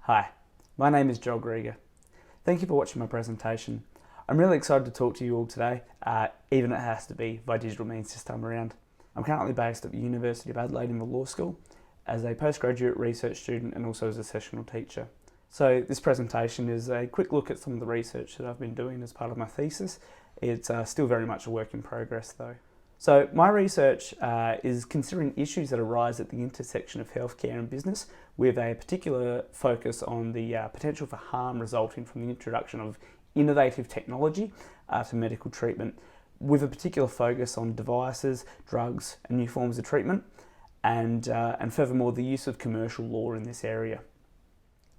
Hi, my name is Grieger. Thank you for watching my presentation. I'm really excited to talk to you all today, even if it has to be by digital means this time around. I'm currently based at the University of Adelaide in the law school as a postgraduate research student and also as a sessional teacher. So this presentation is a quick look at some of the research that I've been doing as part of my thesis. It's still very much a work in progress though. So my research is considering issues that arise at the intersection of healthcare and business, with a particular focus on the potential for harm resulting from the introduction of innovative technology to medical treatment, with a particular focus on devices, drugs and new forms of treatment, and furthermore the use of commercial law in this area.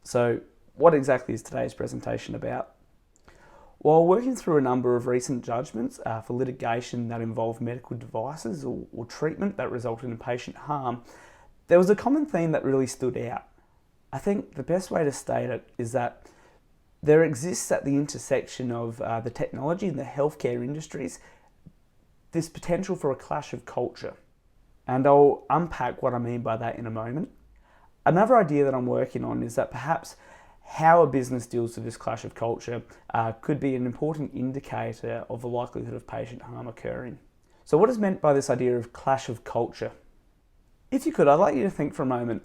So what exactly is today's presentation about? While working through a number of recent judgments for litigation that involved medical devices or treatment that resulted in patient harm, there was a common theme that really stood out. I think the best way to state it is that there exists at the intersection of the technology and the healthcare industries this potential for a clash of culture. And I'll unpack what I mean by that in a moment. Another idea that I'm working on is that perhaps how a business deals with this clash of culture could be an important indicator of the likelihood of patient harm occurring. So what is meant by this idea of clash of culture? If you could, I'd like you to think for a moment,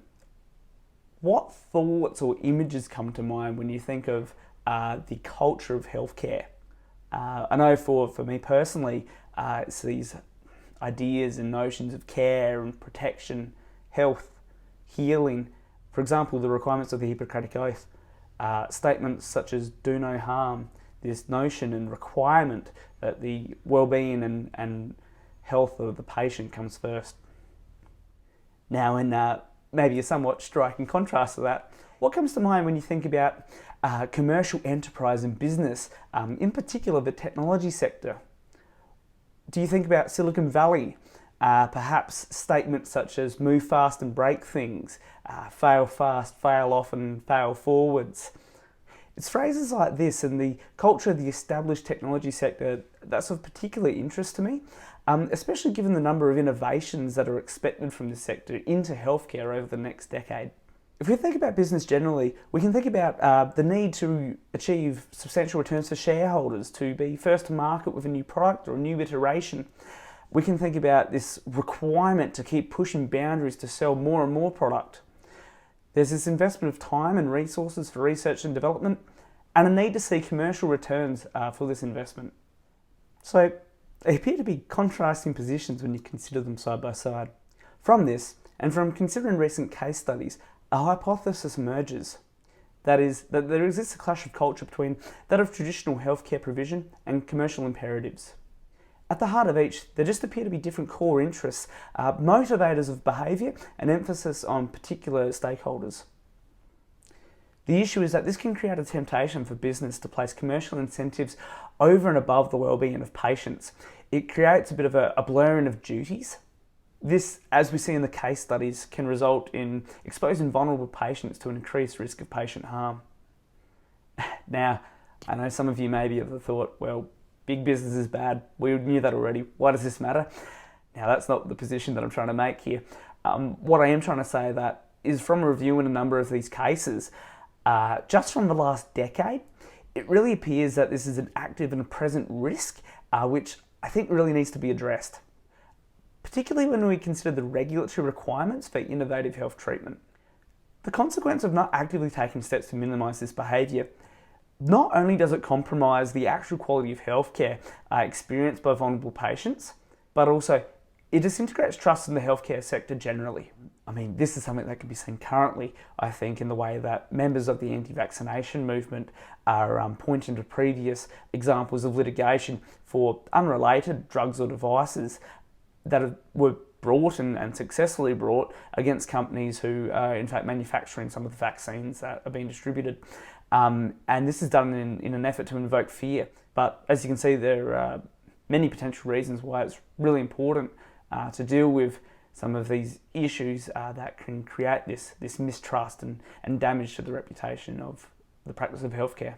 what thoughts or images come to mind when you think of the culture of healthcare? I know for me personally, it's these ideas and notions of care and protection, health, healing. For example, the requirements of the Hippocratic Oath. Statements such as do no harm, this notion and requirement that the well-being and health of the patient comes first. Now, in maybe a somewhat striking contrast to that, what comes to mind when you think about commercial enterprise and business, in particular the technology sector? Do you think about Silicon Valley? Perhaps statements such as move fast and break things, fail fast, fail often, fail forwards. It's phrases like this and the culture of the established technology sector that's of particular interest to me, especially given the number of innovations that are expected from this sector into healthcare over the next decade. If we think about business generally, we can think about the need to achieve substantial returns for shareholders, to be first to market with a new product or a new iteration. We can think about this requirement to keep pushing boundaries to sell more and more product. There's this investment of time and resources for research and development, and a need to see commercial returns for this investment. So they appear to be contrasting positions when you consider them side by side. From this, and from considering recent case studies, a hypothesis emerges. That is, that there exists a clash of culture between that of traditional healthcare provision and commercial imperatives. At the heart of each, there just appear to be different core interests, motivators of behaviour, and emphasis on particular stakeholders. The issue is that this can create a temptation for business to place commercial incentives over and above the well-being of patients. It creates a bit of a blurring of duties. This, as we see in the case studies, can result in exposing vulnerable patients to an increased risk of patient harm. Now, I know some of you maybe have thought, well, big business is bad. We knew that already. Why does this matter? Now, that's not the position that I'm trying to make here. What I am trying to say that is from reviewing a number of these cases, just from the last decade, it really appears that this is an active and a present risk, which I think really needs to be addressed, particularly when we consider the regulatory requirements for innovative health treatment. The consequence of not actively taking steps to minimise this behaviour, not only does it compromise the actual quality of healthcare experienced by vulnerable patients, but also it disintegrates trust in the healthcare sector generally. I mean, this is something that can be seen currently, I think, in the way that members of the anti-vaccination movement are pointing to previous examples of litigation for unrelated drugs or devices that were brought and successfully brought against companies who are in fact manufacturing some of the vaccines that are being distributed. And this is done in an effort to invoke fear. But as you can see, there are many potential reasons why it's really important to deal with some of these issues that can create this mistrust and damage to the reputation of the practice of healthcare.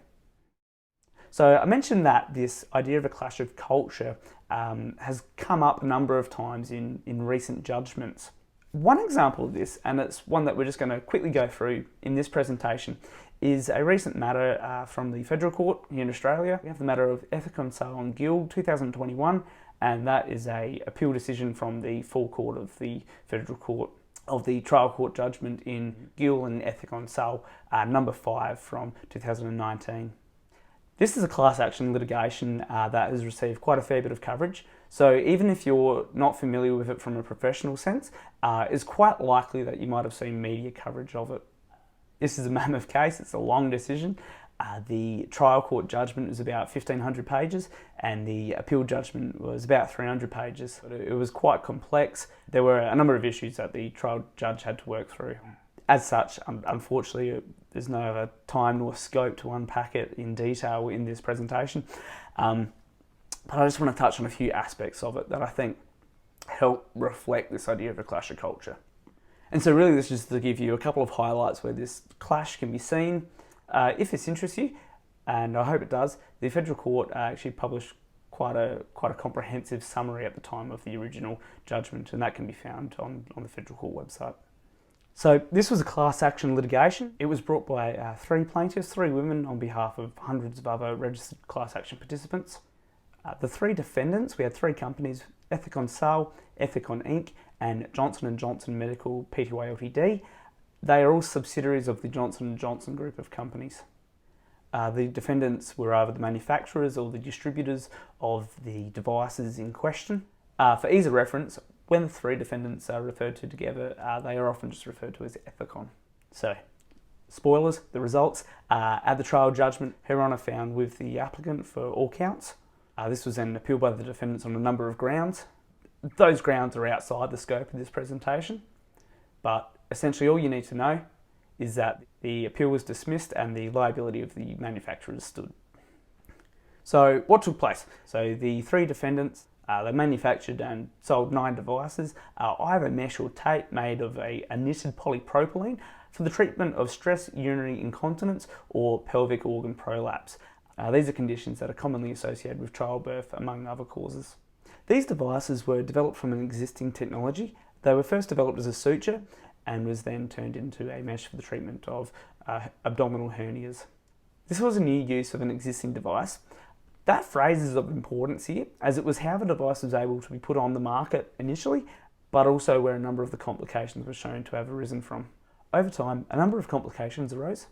So I mentioned that this idea of a clash of culture has come up a number of times in recent judgments. One example of this, and it's one that we're just going to quickly go through in this presentation, is a recent matter from the Federal Court here in Australia. We have the matter of Ethicon Sale and Guild 2021, and that is a appeal decision from the full court of the Federal Court of the trial court judgment in Gill and Ethicon Sale, number 5 from 2019. This is a class action litigation that has received quite a fair bit of coverage. So even if you're not familiar with it from a professional sense, it's quite likely that you might have seen media coverage of it. This is a mammoth case, it's a long decision. The trial court judgment was about 1,500 pages and the appeal judgment was about 300 pages. It was quite complex. There were a number of issues that the trial judge had to work through. As such, unfortunately, there's no other time nor scope to unpack it in detail in this presentation. But I just want to touch on a few aspects of it that I think help reflect this idea of a clash of culture. And so really this is just to give you a couple of highlights where this clash can be seen. If this interests you, and I hope it does, the Federal Court actually published quite a comprehensive summary at the time of the original judgment, and that can be found on the Federal Court website. So this was a class action litigation. It was brought by 3 plaintiffs, 3 women, on behalf of hundreds of other registered class action participants. The 3 defendants, we had 3 companies, Ethicon Sale, Ethicon Inc. and Johnson & Johnson Medical Pty Ltd. They are all subsidiaries of the Johnson & Johnson group of companies. The defendants were either the manufacturers or the distributors of the devices in question. For ease of reference, when the 3 defendants are referred to together, they are often just referred to as Ethicon. So, spoilers, the results. At the trial judgment, Her Honour found with the applicant for all counts. This was then appealed by the defendants on a number of grounds. Those grounds are outside the scope of this presentation, but essentially all you need to know is that the appeal was dismissed and the liability of the manufacturers stood. So what took place? So the 3 defendants, they manufactured and sold 9 devices, either mesh or tape made of a knitted polypropylene for the treatment of stress urinary incontinence or pelvic organ prolapse. These are conditions that are commonly associated with childbirth, among other causes. These devices were developed from an existing technology. They were first developed as a suture and was then turned into a mesh for the treatment of abdominal hernias. This was a new use of an existing device. That phrase is of importance here, as it was how the device was able to be put on the market initially, but also where a number of the complications were shown to have arisen from. Over time, a number of complications arose.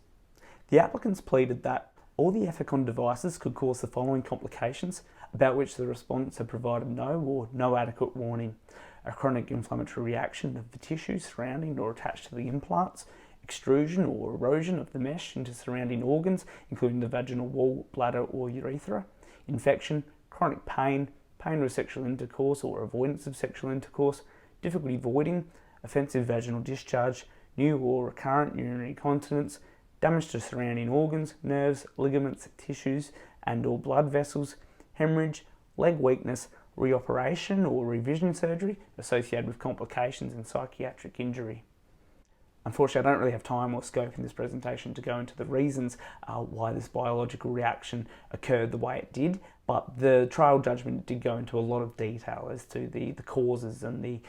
The applicants pleaded that all the Ethicon devices could cause the following complications, about which the respondents had provided no or no adequate warning: a chronic inflammatory reaction of the tissues surrounding or attached to the implants, extrusion or erosion of the mesh into surrounding organs, including the vaginal wall, bladder or urethra, infection, chronic pain, pain with sexual intercourse or avoidance of sexual intercourse, difficulty voiding, offensive vaginal discharge, new or recurrent urinary incontinence, damage to surrounding organs, nerves, ligaments, tissues and or blood vessels, hemorrhage, leg weakness, reoperation or revision surgery associated with complications and psychiatric injury. Unfortunately, I don't really have time or scope in this presentation to go into the reasons why this biological reaction occurred the way it did, but the trial judgment did go into a lot of detail as to the causes and the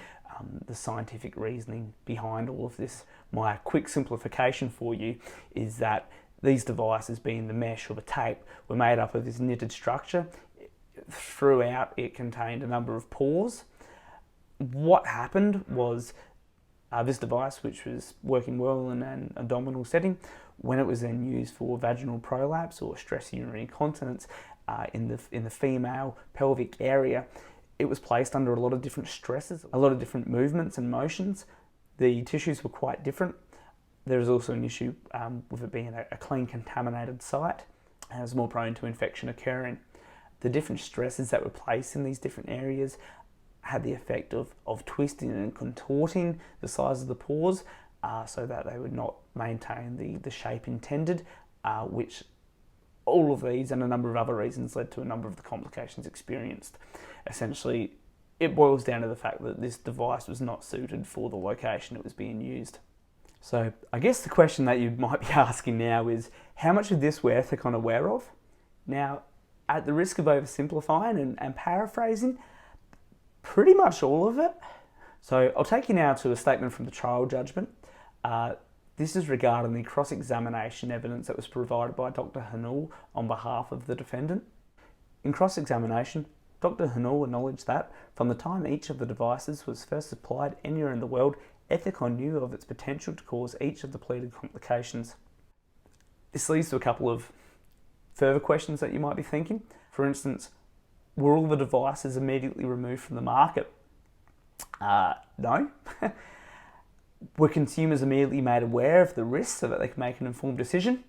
scientific reasoning behind all of this. My quick simplification for you is that these devices, being the mesh or the tape, were made up of this knitted structure. Throughout, it contained a number of pores. What happened was this device, which was working well in an abdominal setting, when it was then used for vaginal prolapse or stress urinary incontinence in the female pelvic area, it was placed under a lot of different stresses, a lot of different movements and motions. The tissues were quite different. There was also an issue with it being a clean contaminated site, and it was more prone to infection occurring. The different stresses that were placed in these different areas had the effect of twisting and contorting the size of the pores so that they would not maintain the shape intended, which all of these and a number of other reasons led to a number of the complications experienced. Essentially, it boils down to the fact that this device was not suited for the location it was being used. So I guess the question that you might be asking now is, how much of this we're Ethicon aware of? Now, at the risk of oversimplifying and paraphrasing, pretty much all of it. So I'll take you now to a statement from the trial judgment. This is regarding the cross-examination evidence that was provided by Dr. Hanul on behalf of the defendant. In cross-examination, Dr. Hanul acknowledged that from the time each of the devices was first applied anywhere in the world, Ethicon knew of its potential to cause each of the pleaded complications. This leads to a couple of further questions that you might be thinking. For instance, were all the devices immediately removed from the market? No. Were consumers immediately made aware of the risks so that they could make an informed decision?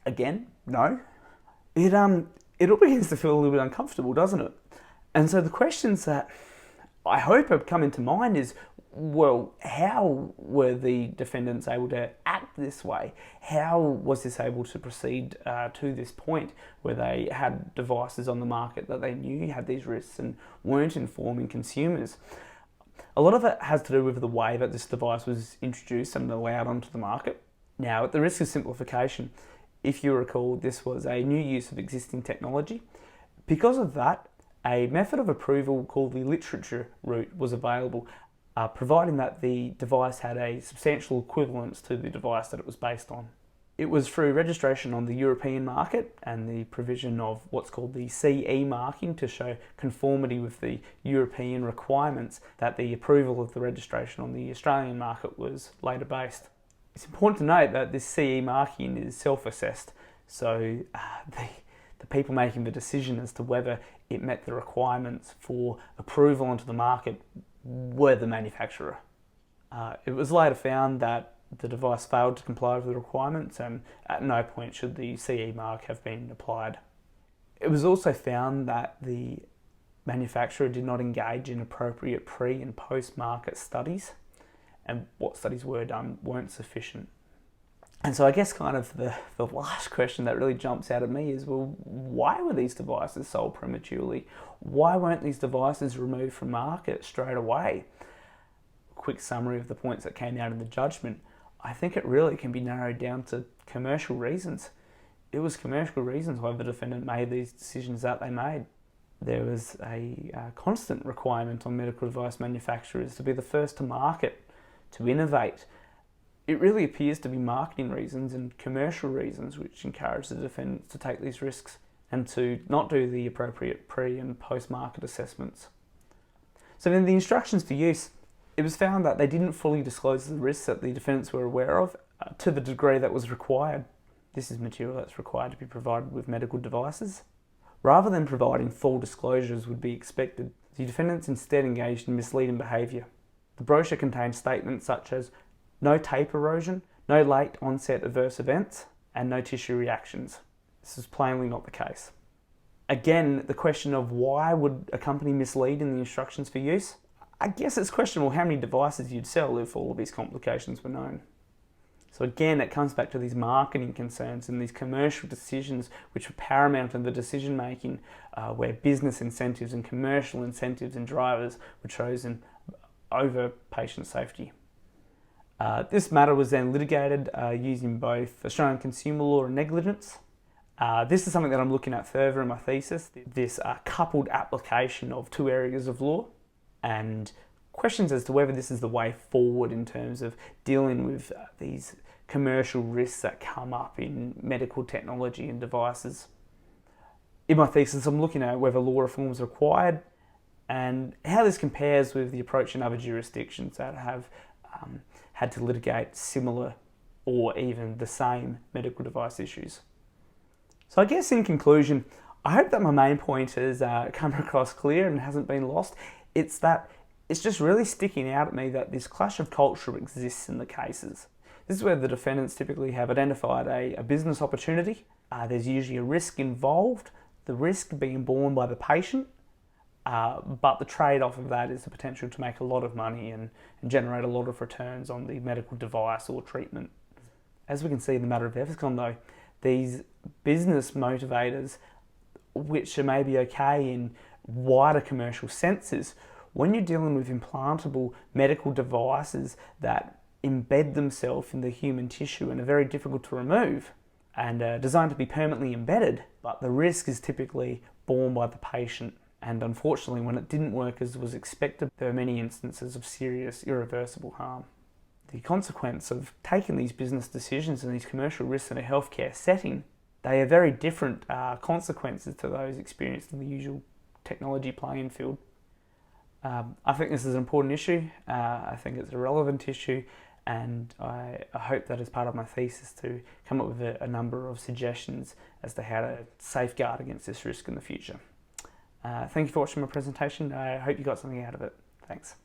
Again, no. It all begins to feel a little bit uncomfortable, doesn't it? And so the questions that I hope have come into mind is, well, how were the defendants able to act this way? How was this able to proceed to this point where they had devices on the market that they knew had these risks and weren't informing consumers? A lot of it has to do with the way that this device was introduced and allowed onto the market. Now, at the risk of simplification, if you recall, this was a new use of existing technology. Because of that, a method of approval called the literature route was available, providing that the device had a substantial equivalence to the device that it was based on. It was through registration on the European market and the provision of what's called the CE marking to show conformity with the European requirements that the approval of the registration on the Australian market was later based. It's important to note that this CE marking is self-assessed, so the people making the decision as to whether it met the requirements for approval onto the market were the manufacturer. It was later found that the device failed to comply with the requirements, and at no point should the CE mark have been applied. It was also found that the manufacturer did not engage in appropriate pre- and post-market studies, and what studies were done weren't sufficient. And so I guess kind of the last question that really jumps out at me is, well, why were these devices sold prematurely? Why weren't these devices removed from market straight away? A quick summary of the points that came out in the judgment. I think it really can be narrowed down to commercial reasons. It was commercial reasons why the defendant made these decisions that they made. There was a constant requirement on medical device manufacturers to be the first to market, to innovate. It really appears to be marketing reasons and commercial reasons which encourage the defendants to take these risks and to not do the appropriate pre- and post-market assessments. So in the instructions for use, it was found that they didn't fully disclose the risks that the defendants were aware of to the degree that was required. This is material that's required to be provided with medical devices. Rather than providing full disclosures would be expected, the defendants instead engaged in misleading behaviour. The brochure contained statements such as no tape erosion, no late onset adverse events, and no tissue reactions. This is plainly not the case. Again, the question of why would a company mislead in the instructions for use? I guess it's questionable how many devices you'd sell if all of these complications were known. So again, it comes back to these marketing concerns and these commercial decisions which were paramount in the decision making, where business incentives and commercial incentives and drivers were chosen over patient safety. This matter was then litigated using both Australian consumer law and negligence. This is something that I'm looking at further in my thesis, this coupled application of two areas of law and questions as to whether this is the way forward in terms of dealing with these commercial risks that come up in medical technology and devices. In my thesis, I'm looking at whether law reforms are required and how this compares with the approach in other jurisdictions that have had to litigate similar or even the same medical device issues. So I guess in conclusion, I hope that my main point has come across clear and hasn't been lost. It's that it's just really sticking out at me that this clash of culture exists in the cases. This is where the defendants typically have identified a business opportunity. There's usually a risk involved, the risk being borne by the patient, but the trade-off of that is the potential to make a lot of money and generate a lot of returns on the medical device or treatment. As we can see in the matter of Ethicon though, these business motivators, which are maybe okay in wider commercial senses, when you're dealing with implantable medical devices that embed themselves in the human tissue and are very difficult to remove and are designed to be permanently embedded, but the risk is typically borne by the patient And unfortunately, when it didn't work as was expected, there were many instances of serious, irreversible harm. The consequence of taking these business decisions and these commercial risks in a healthcare setting, they are very different consequences to those experienced in the usual technology playing field. I think this is an important issue. I think it's a relevant issue, and I hope that as part of my thesis to come up with a number of suggestions as to how to safeguard against this risk in the future. Thank you for watching my presentation. I hope you got something out of it. Thanks.